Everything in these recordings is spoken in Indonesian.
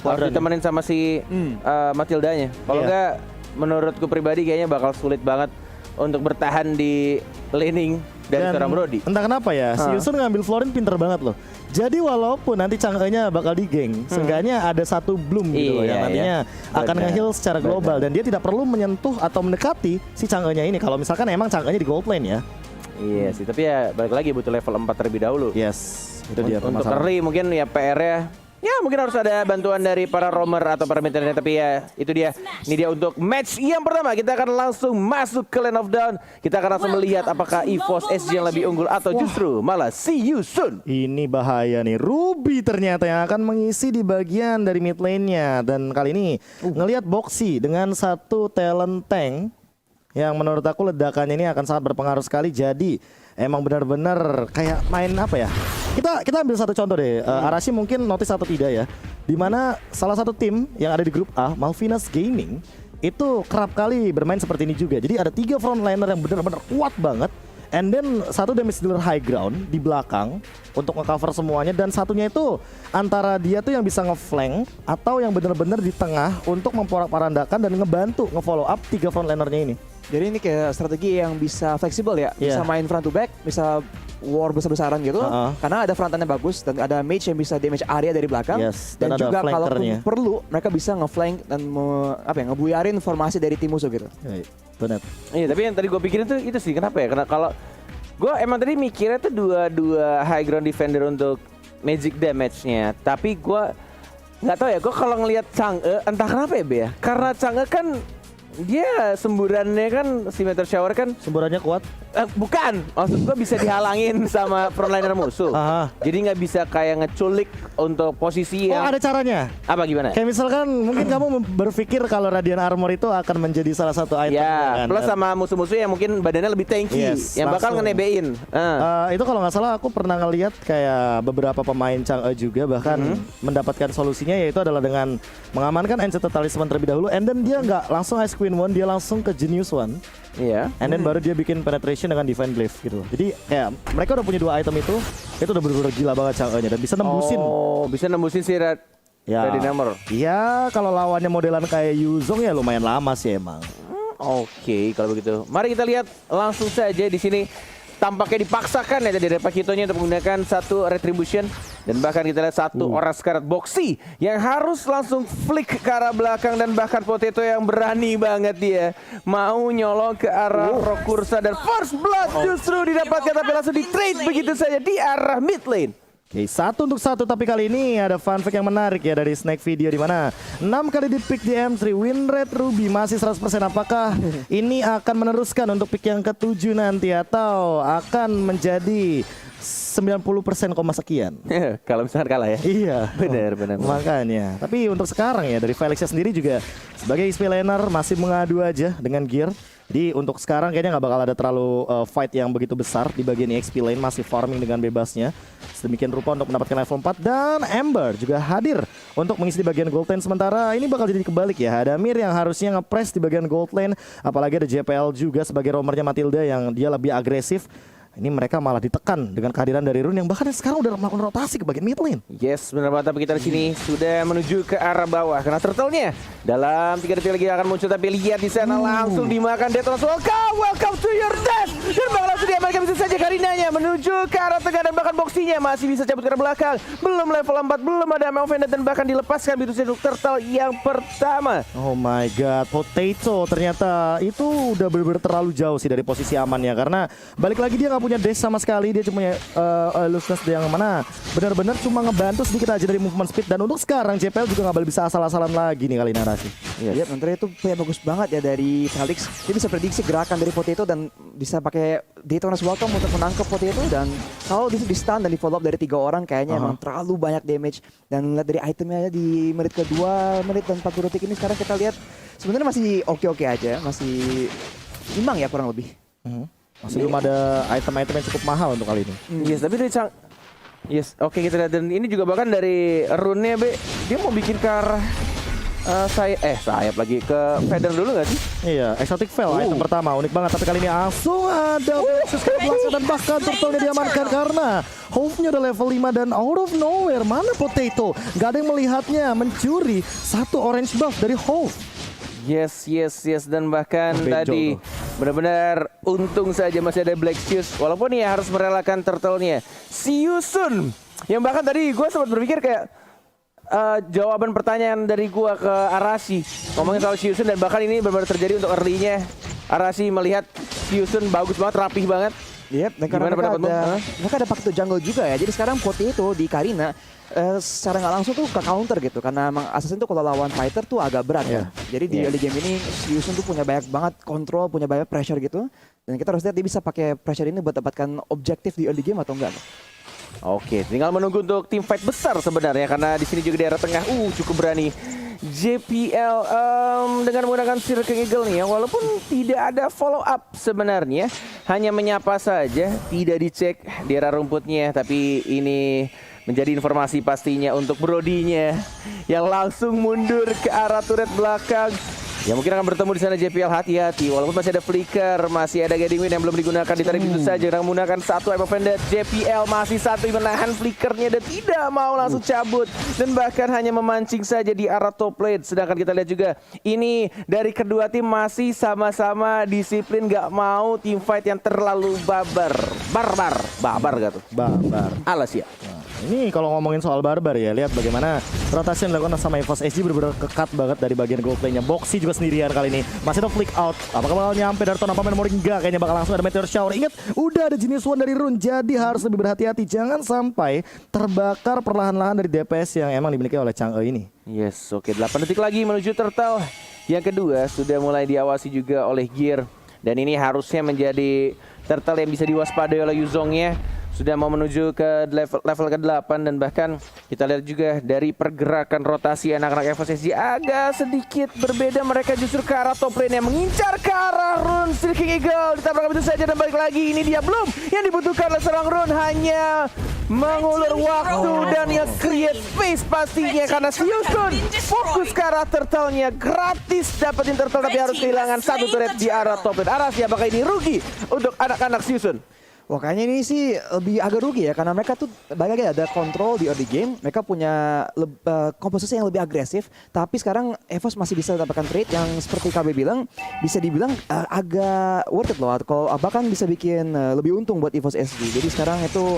harus ditemenin sama si Matildanya. Kalau enggak, menurutku pribadi kayaknya bakal sulit banget untuk bertahan di laning dari seorang Brody. Entah kenapa ya, si Yusun ngambil Florin pinter banget loh. Jadi walaupun nanti Chang'e-nya bakal di-geng, seenggaknya ada satu Bloom gitu loh yang nantinya akan nge-heal secara global. Dan dia tidak perlu menyentuh atau mendekati si Chang'e-nya ini kalau misalkan emang Chang'e-nya di gold lane ya. Iya sih, tapi ya balik lagi butuh level 4 terlebih dahulu. Yes, itu dia Untuk permasalahan. early mungkin ya PR-nya ya mungkin harus ada bantuan dari para roamer atau para midlaner, tapi ya itu dia. Ini dia untuk match yang pertama. Kita akan langsung masuk ke Lane of Dawn. Kita akan langsung melihat apakah EVOS SG yang lebih unggul atau justru malah si Yusun. Ini bahaya nih, Ruby ternyata yang akan mengisi di bagian dari mid lane-nya. Dan kali ini ngelihat Boxy dengan satu talent tank yang menurut aku ledakannya ini akan sangat berpengaruh sekali. Jadi emang benar-benar kayak main apa ya? Kita ambil satu contoh deh. Arashi mungkin notice atau tidak ya. Dimana salah satu tim yang ada di grup A, Malvinas Gaming, itu kerap kali bermain seperti ini juga. Jadi ada 3 frontliner yang benar-benar kuat banget. And then satu damage dealer high ground di belakang untuk nge-cover semuanya, dan satunya itu antara dia tuh yang bisa nge-flank atau yang benar-benar di tengah untuk memporak-parandakan dan ngebantu nge-follow up 3 frontlinernya ini. Jadi ini kayak strategi yang bisa fleksibel ya, bisa main front to back, bisa war besar-besaran gitu, karena ada frontannya bagus dan ada mage yang bisa damage area dari belakang, dan ada juga kalau flankernya. perlu mereka bisa nge-flank dan ngebuyarin formasi dari tim musuh gitu. Benar. Iya, tapi yang tadi gue pikirin tuh itu sih, kenapa ya? Karena kalau gue emang tadi mikirnya tuh dua high ground defender untuk magic damage-nya, tapi gue nggak tahu ya. Gue kalau ngelihat Chang'e, entah kenapa ya, Be ya. Karena Chang'e kan dia semburannya kan, si Meteor Shower kan Semburannya kuat. bukan, maksud gua bisa dihalangin sama frontliner musuh. Jadi nggak bisa kayak ngeculik untuk posisi yang ada caranya. apa gimana? Kayak misalkan mungkin kamu berpikir kalau Radiant Armor itu akan menjadi salah satu item Ya, kan? plus sama musuh-musuh yang mungkin badannya lebih tanky, yang bakal langsung. ngenebein. Itu kalau nggak salah aku pernah ngelihat kayak beberapa pemain Chang'e juga bahkan mendapatkan solusinya, yaitu adalah dengan mengamankan Enchanted Talisman terlebih dahulu, and then dia nggak langsung Ice Queen One, dia langsung ke Genius One. Iya. And then baru dia bikin penetration dengan Divine Glaive gitu. Jadi kayak mereka udah punya 2 item itu udah bener-bener gila banget Chang'e-nya dan bisa nembusin. Oh, bisa nembusin si Ready Number. Iya, kalau lawannya modelan kayak Yuzong ya lumayan lama sih emang. Oke, kalau begitu. Mari kita lihat langsung saja di sini. Tampaknya dipaksakan ya dari Pakitonya untuk menggunakan satu Retribution. Dan bahkan kita lihat satu orang Scarlet Boxy yang harus langsung flick ke arah belakang. Dan bahkan Potato yang berani banget dia mau nyolong ke arah Rokursa. Dan First Blood justru didapatkan, tapi langsung di trade begitu saja di arah mid lane. Oke, 1 untuk 1, tapi kali ini ada fun fact yang menarik ya dari Snake Video, di mana 6 kali di pick di M3, win rate Ruby masih 100%. Apakah ini akan meneruskan untuk pick yang ke-7 nanti atau akan menjadi 90% koma sekian? Kalau misalkan kalah ya. Iya, Benar. makanya. Tapi untuk sekarang ya dari Felixnya sendiri juga sebagai XP laner masih mengadu aja dengan gear. Jadi untuk sekarang kayaknya nggak bakal ada terlalu fight yang begitu besar di bagian XP lane, masih farming dengan bebasnya. Sedemikian rupa untuk mendapatkan level 4, dan Ember juga hadir untuk mengisi di bagian gold lane. Sementara ini bakal jadi kebalik ya, ada Mir yang harusnya nge-press di bagian gold lane, apalagi ada JPL juga sebagai roamernya Matilda yang dia lebih agresif. Ini mereka malah ditekan dengan kehadiran dari Rune yang bahkan sekarang udah melakukan rotasi ke bagian mid lane. Yes, benar banget. Tapi kita di sini sudah menuju ke arah bawah karena turtle-nya dalam 3 detik lagi akan muncul. Tapi lihat di sana langsung dimakan Death. Welcome to your death. Dan bakal langsung diamankan bisa saja Karinanya menuju ke arah tengah, dan bahkan Boxy-nya masih bisa cabut ke arah belakang. Belum level 4, belum ada Melvin, dan bahkan dilepaskan begitu saja turtle yang pertama. Oh my god, Potato ternyata itu udah bener-bener terlalu jauh sih dari posisi amannya, karena balik lagi dia nggak punya dash sama sekali, dia cuma elusiveness yang mana benar-benar cuma ngebantu sedikit aja dari movement speed. Dan untuk sekarang JPL juga nggak boleh bisa asal-asalan lagi nih kali narasi. Iya, nanti itu kayak bagus banget ya dari Felix. Dia bisa prediksi gerakan dari Potato dan bisa pakai Daytona's Welcome untuk menangkap Potato. Dan kalau di stun dan di follow up dari 3 orang kayaknya emang terlalu banyak damage. Dan lihat dari itemnya aja di menit kedua, menit dan 40 detik ini sekarang kita lihat sebenarnya masih oke-oke aja, masih imbang ya kurang lebih. Masih belum ada item-item yang cukup mahal untuk kali ini. Yes, tapi dari Yes, oke kita lihat. Dan ini juga bahkan dari rune-nya, Be, dia mau bikin ke arah sayap lagi ke Feather dulu nggak sih? Iya, exotic fail item pertama unik banget, tapi kali ini langsung ada Vexus ke belakang dan bahkan turtle-nya diamankan karena Hove-nya udah level 5 dan out of nowhere mana Potato? Gak ada yang melihatnya mencuri satu orange buff dari Hove. Yes, dan bahkan Benjol tadi tuh. benar-benar untung saja masih ada Black Shoes walaupun ya harus merelakan turtle-nya. Yusun yang bahkan tadi gue sempat berpikir kayak jawaban pertanyaan dari gue ke Arashi ngomongin soal Yusun, dan bahkan ini benar-benar terjadi untuk early-nya. Arashi melihat Yusun bagus banget, rapih banget. Yep, dan karena Gimana pendapatmu? mereka ada pakai jungle juga ya. Jadi sekarang Potato di Karina secara nggak langsung tuh ke counter gitu, karena emang Assassin tuh kalau lawan fighter tuh agak berat ya. Jadi di early game ini Yusun tuh punya banyak banget kontrol, punya banyak pressure gitu. Dan kita harus lihat dia bisa pakai pressure ini buat dapatkan objektif di early game atau enggak. Oke, tinggal menunggu untuk tim fight besar sebenarnya karena di sini juga di area tengah cukup berani. JPL dengan menggunakan Circle King Eagle nih ya, walaupun tidak ada follow up sebenarnya, hanya menyapa saja, tidak dicek di area rumputnya, tapi ini menjadi informasi pastinya untuk Brodinya yang langsung mundur ke arah turret belakang. Ya mungkin akan bertemu di sana JPL, hati-hati walaupun masih ada flicker, masih ada guiding wind yang belum digunakan, ditarik itu saja dengan menggunakan satu Evo Vendetta. JPL masih satu menahan flickernya dan tidak mau langsung cabut dan bahkan hanya memancing saja di arah top lane. Sedangkan kita lihat juga ini dari kedua tim masih sama-sama disiplin, gak mau tim fight yang terlalu babar gak tuh? Barbar. Alas ya. Ini kalau ngomongin soal barbar ya, lihat bagaimana rotasi yang dilakukan sama EVOS SG benar-benar kekat banget dari bagian gold play-nya. Boxy juga sendirian kali ini. Masih ada flick out. Apakah bakal nyampe dari Ton apa Memory? Enggak, kayaknya bakal langsung ada Meteor Shower. Ingat, udah ada Genius One dari Rune, jadi harus lebih berhati-hati. Jangan sampai terbakar perlahan-lahan dari DPS yang emang dimiliki oleh Chang'e ini. Yes, oke, 8 detik lagi menuju turtle. Yang kedua sudah mulai diawasi juga oleh Gear. Dan ini harusnya menjadi turtle yang bisa diwaspadai oleh Yuzongnya. Sudah mau menuju ke level ke-8 dan bahkan kita lihat juga dari pergerakan rotasi anak-anak EVOS SG agak sedikit berbeda. Mereka justru ke arah top lane yang mengincar ke arah Rune. King Eagle ditabrak itu saja dan balik lagi. Ini dia belum yang dibutuhkan oleh seorang Rune, hanya mengulur waktu dan create space pastinya karena Yusun fokus ke arah turtle-nya. Gratis dapetin turtle tapi harus kehilangan satu turret di arah top lane. Arashi, apakah ini rugi untuk anak-anak Yusun? Wah, kayaknya ini sih lebih agak rugi ya, karena mereka tuh banyak lagi ada kontrol di early game, mereka punya komposisi yang lebih agresif, tapi sekarang EVOS masih bisa dapatkan trade yang seperti KB bilang, bisa dibilang agak worth it loh, kalau bahkan bisa bikin lebih untung buat EVOS SG. Jadi sekarang itu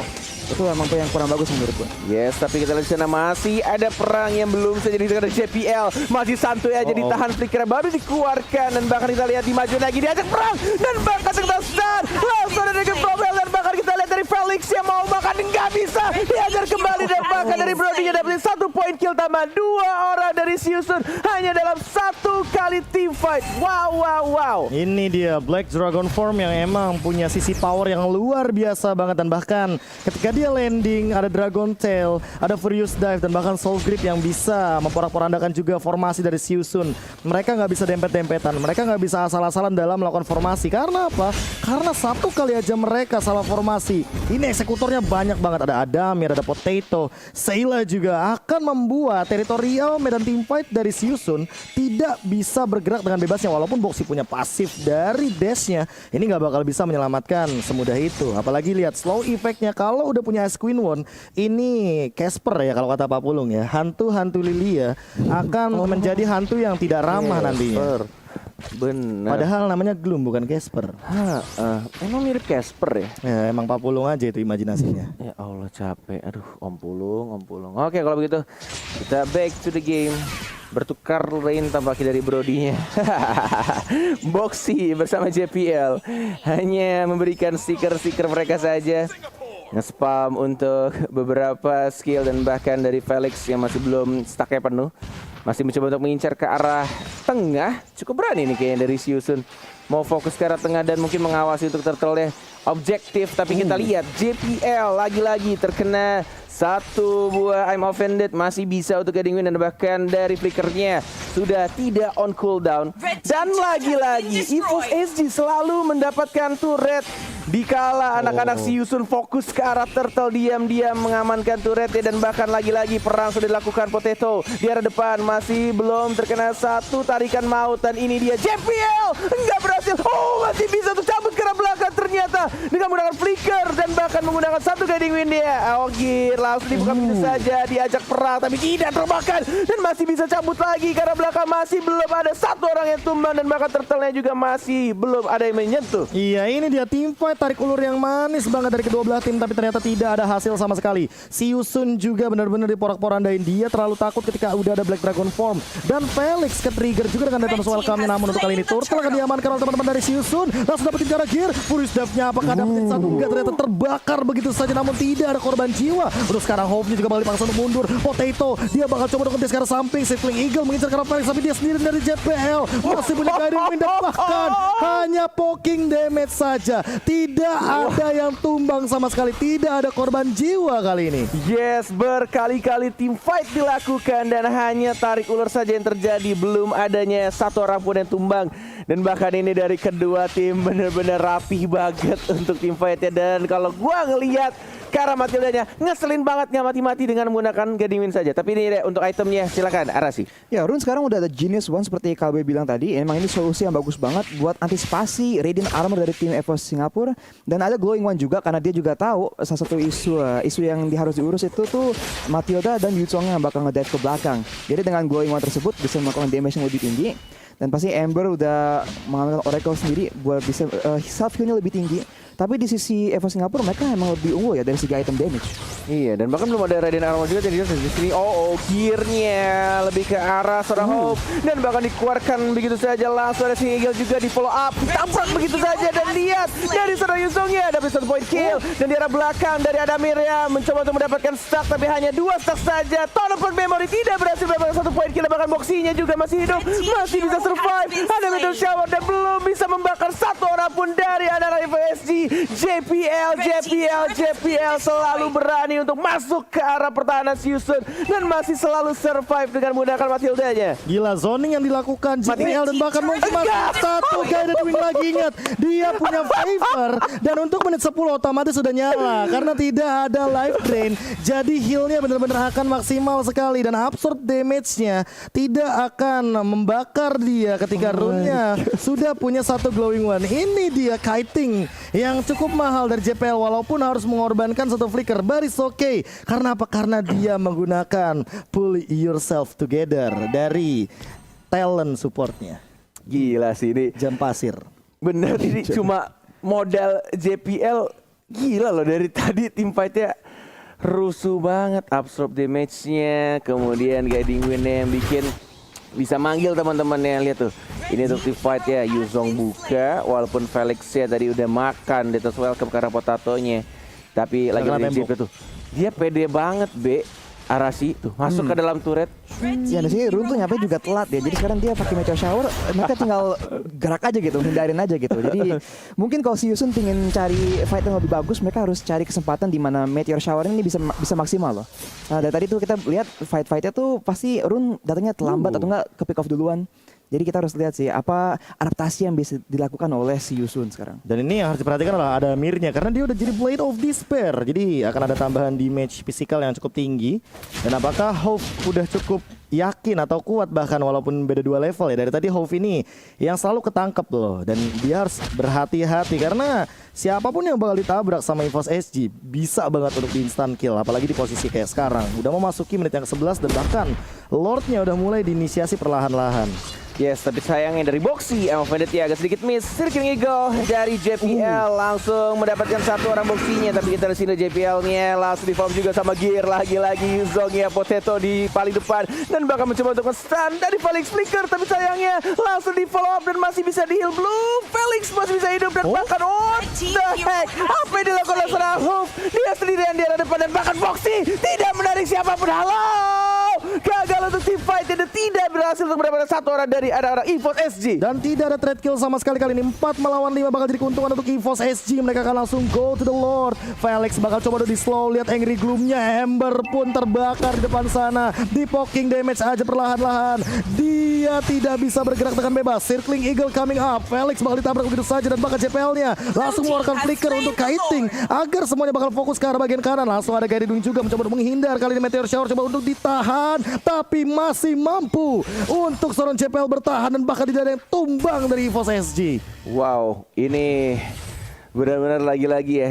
emang yang kurang bagus menurut gue. Yes, tapi kita lihat di sana masih ada perang yang belum saja dihentikan dari JPL. Masih santuy aja ditahan, flicker baru dikeluarkan dan bahkan kita lihat di maju lagi diajak perang dan bahkan sekitar stun. Langsung ada dengan problem dan bahkan kita lihat dari Felix yang mau makan nggak bisa, diajar kembali dan bahkan dari Brody-nya dapetin 1 poin kill tambah 2 orang dari Yusun hanya dalam 1 kali team fight. Wow. Ini dia Black Dragon Form yang emang punya sisi power yang luar biasa banget, dan bahkan ketika dia landing ada Dragon Tail, ada Furious Dive dan bahkan Soul Grip yang bisa memporak-porandakan juga formasi dari Yusun. Mereka nggak bisa dempet-dempetan, mereka nggak bisa asal-asalan dalam melakukan formasi. Karena apa? Karena satu kali aja mereka salah formasi, ini eksekutornya banyak banget. Ada Adamir, ada Potato, Sayla juga akan membuat teritorial medan team fight dari Yusun tidak bisa bergerak dengan bebasnya. Walaupun Boxy punya pasif dari dashnya, ini nggak bakal bisa menyelamatkan semudah itu. Apalagi lihat slow effectnya kalau udah punya Ice Queen One. Ini Casper ya kalau kata Pak Pulung ya, hantu-hantu Lilia akan menjadi hantu yang tidak ramah nantinya. Bener. Padahal namanya Gloom bukan Casper. Emang mirip Casper ya? Ya emang Pak Pulung aja itu imajinasinya. Ya Allah capek. Aduh, Om Pulung. Oke, kalau begitu kita back to the game. Bertukar lane tampaknya dari Brodinya. Boxy bersama JPL hanya memberikan stiker-stiker mereka saja. Nge-spam untuk beberapa skill dan bahkan dari Felix yang masih belum stacknya penuh. Masih mencoba untuk mengincar ke arah tengah. Cukup berani nih kayaknya dari Yusun. Mau fokus ke arah tengah dan mungkin mengawasi untuk turtle-nya. objektif. Tapi kita lihat JPL lagi-lagi terkena satu buah I'm offended, masih bisa untuk getting win, dan bahkan dari flickernya sudah tidak on cooldown. Dan lagi-lagi EVOS SG selalu mendapatkan turret dikala anak-anak si Yusun fokus ke arah turtle, diam-diam mengamankan turretnya. Dan bahkan lagi-lagi perang sudah dilakukan Potato di arah depan, masih belum terkena satu tarikan maut. Dan ini dia JPL nggak berhasil. Oh, masih bisa untuk cabut ke arah belakang ternyata dengan menggunakan flicker dan bahkan menggunakan satu guiding win dia. Oh, langsung dibuka begitu saja, diajak perang tapi tidak terbakar dan masih bisa cabut lagi karena belakang masih belum ada satu orang yang tumbang, dan bahkan turtle-nya juga masih belum ada yang menyentuh. Iya, ini dia tim fight tarik ulur yang manis banget dari kedua belah tim, tapi ternyata tidak ada hasil sama sekali. Si Yusun juga benar-benar diporak-porandain, dia terlalu takut ketika udah ada Black Dragon Form, dan Felix ke-trigger juga dengan Deton's Welcome-nya. Namun untuk kali ini turtle akan diamankan oleh teman-teman dari si Yusun. Langsung dapetin cara gear, Furious Death-nya apakah dapetin satu? Enggak, ternyata terbakar begitu saja, namun tidak ada korban jiwa. Terus sekarang Hope-nya juga bakal dipaksa untuk mundur. Potato, dia bakal coba untuk ke arah samping. Sifling Eagle mengincar ke arah Felix, tapi dia sendiri dari JPL masih punya guiding win, dan bahkan hanya poking damage saja. Tidak ada yang tumbang sama sekali, tidak ada korban jiwa kali ini. Yes, berkali-kali tim fight dilakukan dan hanya tarik ulur saja yang terjadi, belum adanya satu orang pun yang tumbang. Dan bahkan ini dari kedua tim benar-benar rapih banget untuk tim fight-nya. Dan kalau gua ngelihat Kara Matildanya ngeselin banget, nggak mati-mati dengan menggunakan guiding win saja. Tapi ini deh untuk itemnya, silakan Arasi. Ya, Rune sekarang udah ada Genius One seperti KB bilang tadi. Emang ini solusi yang bagus banget buat antisipasi Radiant Armor dari tim EVOS Singapura. Dan ada Glowing One juga karena dia juga tahu salah satu isu yang harus diurus itu tuh Matilda dan Yuzong yang bakal ngedive ke belakang. Jadi dengan Glowing One tersebut bisa melakukan damage yang lebih tinggi. Dan pasti Ember udah mengambil Oracle sendiri buat bisa self healnya lebih tinggi. Tapi di sisi EVOS Singapura mereka emang lebih unggul ya dari segi item damage. Iya, dan bahkan belum ada Radiant Armor juga, jadi di sini gearnya lebih ke arah seorang Hope, dan bahkan dikeluarkan begitu saja. Langsung ada si Eagle juga di follow up, tabrak begitu saja, dan lihat dari seorang Yuzongnya dapat 1 point kill. Dan di arah belakang dari Adamir ya mencoba untuk mendapatkan stack, tapi hanya 2 stack saja. Ton of Memory tidak berhasil mendapatkan 1 point kill, bahkan Boxinya juga masih hidup, masih bisa survive. Ada Meteor Shower dan belum bisa membakar satu orang pun dari anak FSG. JPL selalu berani untuk masuk ke arah pertahanan si Yusun dan masih selalu survive dengan menggunakan Matildanya. Gila, zoning yang dilakukan JPL dan bahkan mungkin satu guided wing lagi. Ingat, dia punya favor dan untuk menit 10 otomatis sudah nyala karena tidak ada life drain. Jadi healnya benar-benar akan maksimal sekali dan absorb damage-nya tidak akan membakar dia ketika rune-nya sudah punya satu glowing one. Ini dia kiting yang cukup mahal dari JPL walaupun harus mengorbankan satu flicker. Baris oke. Karena apa? Karena dia menggunakan pull yourself together dari talent supportnya. Gila sih ini. Jam pasir. Bener, ini cuma modal JPL. Gila loh, dari tadi tim fight-nya rusuh banget. Absorb damage-nya, kemudian guiding win-nya yang bikin bisa manggil teman-temannya. Lihat tuh, ini untuk tim fight ya. Yuzong buka, walaupun Felix ya tadi udah makan Deton's Welcome karena potatonya, tapi lagi prinsip tuh dia pede banget Arasi tuh masuk ke dalam turret. Ya, di sini Rune tuh nyampe juga telat ya. Jadi sekarang dia pakai Meteor Shower, mereka tinggal gerak aja gitu, hindarin aja gitu. Jadi mungkin kalau si Yusun pengen cari fight yang lebih bagus, mereka harus cari kesempatan di mana Meteor Shower ini bisa maksimal loh. Nah, dari tadi tuh kita lihat fight-fightnya tuh pasti Rune datangnya terlambat atau enggak ke pick off duluan. Jadi kita harus lihat sih apa adaptasi yang bisa dilakukan oleh si Yusun sekarang. Dan ini yang harus diperhatikan adalah ada Mirnya karena dia udah jadi Blade of Despair. Jadi akan ada tambahan damage physical yang cukup tinggi. Dan apakah Hope udah cukup yakin atau kuat bahkan walaupun beda 2 level ya. Dari tadi Hope ini yang selalu ketangkep loh. Dan dia harus berhati-hati karena siapapun yang bakal ditabrak sama EVOS SG bisa banget untuk di instant kill. Apalagi di posisi kayak sekarang. Udah mau masuki menit yang ke-11 dan bahkan Lordnya udah mulai diinisiasi perlahan-lahan. Yes, tapi sayangnya dari Boxy, offended ya agak sedikit miss. Circling Eagle dari JPL langsung mendapatkan satu orang Boxy-nya, tapi kita di sini JPL-nya langsung di farm juga sama gear lagi-lagi. Yuzongnya Potato di paling depan dan bahkan mencoba untuk nge-stun dari Felix Flicker, tapi sayangnya langsung di follow up dan masih bisa di heal blue. Felix masih bisa hidup dan bahkan what the heck, apa yang dilakukan oleh seorang Hope? Dia sendirian di arah depan dan bahkan Boxy tidak menarik siapapun. Halo, gagal untuk team fight dan tidak berhasil berhasil untuk mendapatkan satu orang dari anak-anak EVOS SG. Dan tidak ada trade kill sama sekali kali ini. 4 melawan 5 bakal jadi keuntungan untuk EVOS SG. Mereka akan langsung go to the Lord. Felix bakal coba di slow. Lihat Angry Gloom-nya. Ember pun terbakar di depan sana. Di poking damage aja perlahan-lahan. Dia tidak bisa bergerak dengan bebas. Circling Eagle coming up. Felix bakal ditabrak begitu saja. Dan bakal JPL-nya langsung mengeluarkan flicker untuk kiting. Agar semuanya bakal fokus ke arah bagian kanan. Langsung ada Guiding Doom juga mencoba untuk menghindar. Kali ini Meteor Shower coba untuk ditahan. Tapi masih mampu untuk seorang JPL bertahan. Dan bahkan tidak ada yang tumbang dari EVOS SG. Wow, ini benar-benar lagi-lagi ya.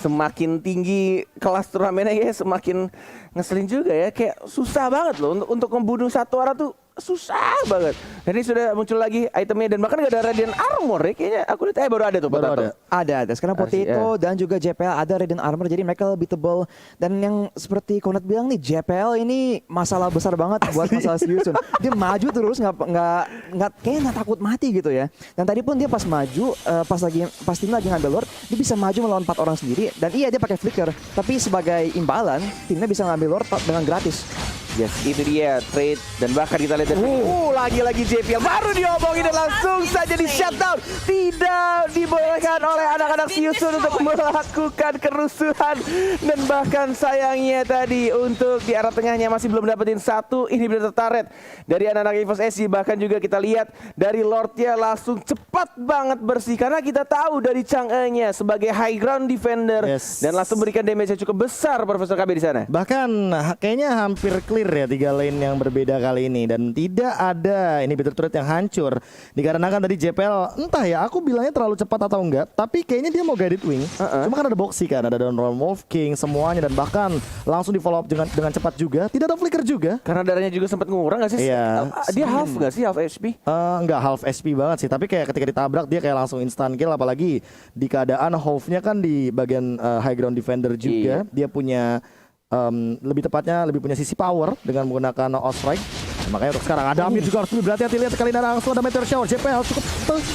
Semakin tinggi kelas turnamennya ya, semakin ngeselin juga ya. Kayak susah banget loh untuk membunuh satu orang tuh susah banget. Dan ini sudah muncul lagi itemnya dan bahkan gak ada Radiant Armor ya kayaknya. Aku lihat baru ada tuh Baru Potato. Ada. Sekarang Potato dan juga JPL ada Radiant Armor, jadi mereka lebih tebal. Dan yang seperti Konat bilang nih, JPL ini masalah besar banget buat masalah Siusun. Dia maju terus kayaknya nggak takut mati gitu ya. Dan tadi pun dia pas maju, pas tim lagi ngambil Lord, dia bisa maju melawan 4 orang sendiri. Dan iya dia pakai flicker, tapi sebagai imbalan timnya bisa ngambil Lord dengan gratis. Yes, itu dia trade dan bahkan kita lihat lagi-lagi JPL baru diomongin dan langsung saja di shutdown. Tidak dibolehkan oleh anak-anak Siusun untuk melakukan kerusuhan dan bahkan sayangnya tadi untuk di arah tengahnya masih belum dapetin satu inhibitor turret dari anak-anak EVOS SG. Bahkan juga kita lihat dari Lordnya langsung cepat banget bersih karena kita tahu dari Chang'e-nya sebagai high ground defender dan langsung berikan damage yang cukup besar Profesor KB di sana. Bahkan kayaknya hampir clear ya 3 lane yang berbeda kali ini. Dan tidak ada inhibitor turret yang hancur. Dikarenakan tadi JPL entah ya, aku bilangnya terlalu cepat atau enggak, tapi kayaknya dia mau guided wing. Cuma kan ada Boxy kan, ada Downroll Wolf King semuanya. Dan bahkan langsung di follow up dengan cepat juga. Tidak ada flicker juga. Karena darahnya juga sempat ngurang gak sih? Iya. Dia half gak sih? Half HP? Enggak half SP banget sih. Tapi kayak ketika ditabrak dia kayak langsung instant kill. Apalagi di keadaan Hove-nya kan di bagian high ground defender juga. Dia punya lebih tepatnya lebih punya sisi power dengan menggunakan Outstrike. Makanya untuk sekarang ada Amir juga harus lebih berhati-hati. Lihat kali ini langsung ada Meteor Shower. JPL cukup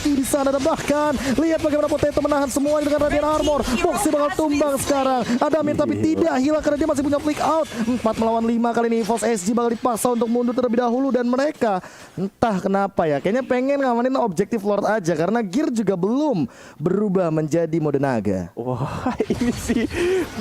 tinggi di sana dan bahkan lihat bagaimana Potato menahan semuanya dengan Radiant Armor. Boxy bakal tumbang sekarang. Ada Amir tapi tidak hilang karena dia masih punya flick out. 4 melawan 5 kali ini EVOS SG bakal dipaksa untuk mundur terlebih dahulu dan mereka entah kenapa ya kayaknya pengen ngamanin objektif Lord aja karena gear juga belum berubah menjadi mode naga. Wah, ini sih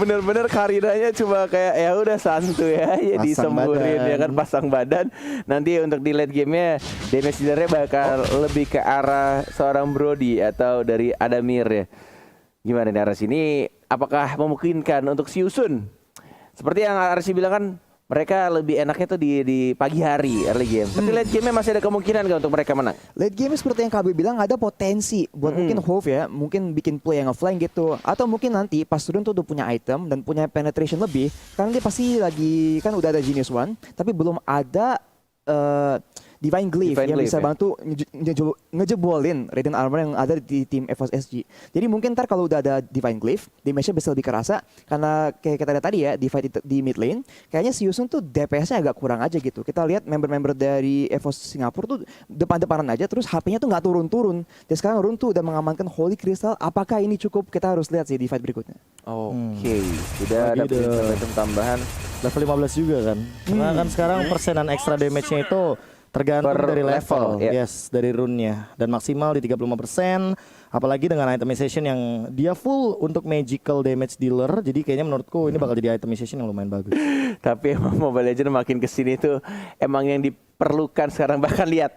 benar-benar Karinanya cuma kayak ya udah santuy ya disemburin ya kan, pasang badan. Nanti untuk di late game-nya damage dealer-nya bakal lebih ke arah seorang Brody atau dari Adamir ya. Gimana nih arah sini? Apakah memungkinkan untuk Siusun? Seperti yang Arsi bilang kan, mereka lebih enaknya tuh di pagi hari early game. Tapi late game-nya masih ada kemungkinan kan untuk mereka menang. Late game seperti yang KB bilang ada potensi buat mungkin Hove ya, mungkin bikin play yang nge-flank gitu. Atau mungkin nanti pas turun tuh udah punya item dan punya penetration lebih. Karena dia pasti lagi, kan udah ada Genius One, tapi belum ada Divine Glyph yang bisa bantu ngejebolin Radiant Armor yang ada di tim EVOS SG. Jadi mungkin ntar kalau udah ada Divine Glyph, damage-nya bisa lebih kerasa. Karena kayak kita lihat tadi ya, di fight di mid lane, kayaknya Siusun tuh DPS-nya agak kurang aja gitu. Kita lihat member-member dari EVOS Singapura tuh depan-depanan aja, terus HP-nya tuh nggak turun-turun. Dan sekarang Run tuh udah mengamankan Holy Crystal. Apakah ini cukup? Kita harus lihat sih di fight berikutnya. Oke, sudah ada item tambahan. Level 15 juga kan. Karena kan sekarang persenan extra damage-nya itu tergantung Per dari level, ya. yes, dari rune-nya. Dan maksimal di 35%, apalagi dengan itemization yang dia full untuk magical damage dealer. Jadi kayaknya menurutku ini bakal jadi itemization yang lumayan bagus. Tapi emang Mobile Legends makin kesini tuh emang yang diperlukan sekarang. Bahkan lihat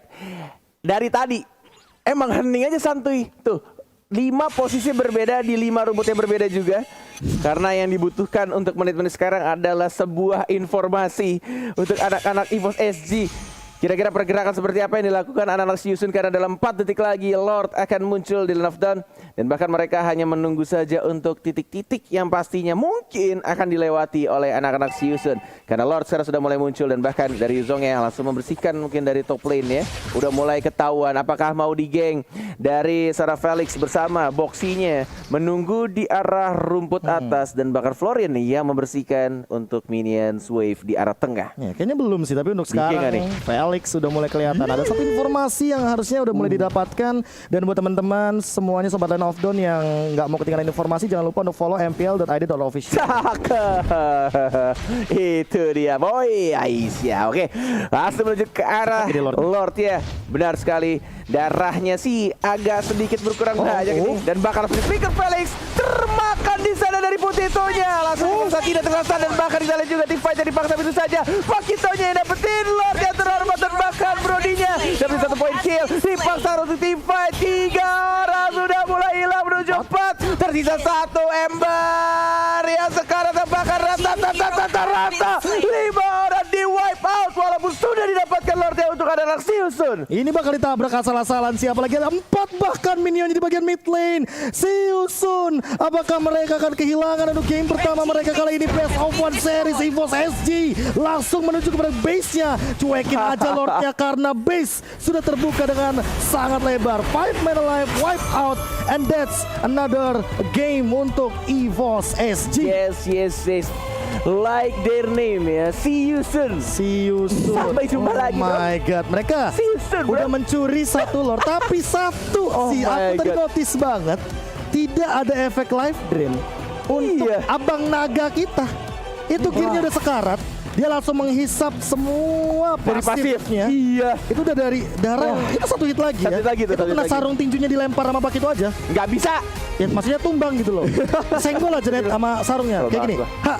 dari tadi emang hening aja santuy tuh. 5 posisi berbeda di 5 rumput yang berbeda juga. Karena yang dibutuhkan untuk menit-menit sekarang adalah sebuah informasi untuk anak-anak EVOS SG. Kira-kira pergerakan seperti apa yang dilakukan anak-anak Siusun, karena dalam 4 detik lagi Lord akan muncul di lane of dawn. Dan bahkan mereka hanya menunggu saja untuk titik-titik yang pastinya mungkin akan dilewati oleh anak-anak Siusun. Karena Lord sekarang sudah mulai muncul dan bahkan dari Yuzong yang langsung membersihkan mungkin dari top lane ya. Udah mulai ketahuan apakah mau digeng dari Sarah Felix bersama Boxy-nya. Menunggu di arah rumput atas dan bahkan Florian nih yang membersihkan untuk minions wave di arah tengah. Ya, kayaknya belum sih, tapi untuk Digeng nggak sekarang nih? Felix sudah mulai kelihatan. Ada satu informasi yang harusnya udah mulai didapatkan. Dan buat teman-teman semuanya Sobat Line of Dawn yang nggak mau ketinggalan informasi, jangan lupa untuk follow mpl.id.official. Itu dia boy Aisyah. Oke, langsung menuju ke arah Ini Lord ya. Benar sekali. Darahnya sih agak sedikit berkurang banyak ini. Dan bakal langsung dipikir Felix termakan di sana dari Potetonya. Langsung tidak terasa dan bahkan kita lihat juga teamfight yang dipaksa itu saja. Potetonya yang dapetin Lord yang terhormat dan bahkan Brodinya dapat 1 poin kill. Dipaksa untuk teamfight 3 orang sudah mulai hilang menuju 4. Tersisa 1 Ember yang sekarang terbakar rata 5 orang di wipe out walaupun sudah didapatkan Lord yang untuk ada Siusun. Ini bakal ditabrak asal-asalan, siapa lagi ada 4 bahkan minionnya di bagian mid lane. Siusun, apakah mereka akan kehilangan untuk game pertama mereka kali ini best of 1 series EVOS SG langsung menuju kepada base-nya. Cuekin aja Lordnya karena base sudah terbuka dengan sangat lebar. 5 man alive, wipe out, and that's another game untuk EVOS SG. Yes. Like their name ya, see you soon. See you soon. Sampai jumpa lagi, bro. Oh my god, mereka See you soon, bro. udah mencuri 1 Lord, tapi 1 Oh sih my aku tadi God. notice banget tidak ada efek life drain untuk Iya. abang naga kita. Itu gearnya udah sekarat, dia langsung menghisap semua Dari pasif. pasifnya. Iya. Itu udah dari darah. Itu 1 hit lagi Satu ya. hit lagi tuh, Itu satu hit kena lagi. sarung tinjunya dilempar sama Pak itu aja. Nggak bisa. Ya maksudnya tumbang gitu loh. Senggol aja net sama sarungnya. Kayak gini. Coba. Ha,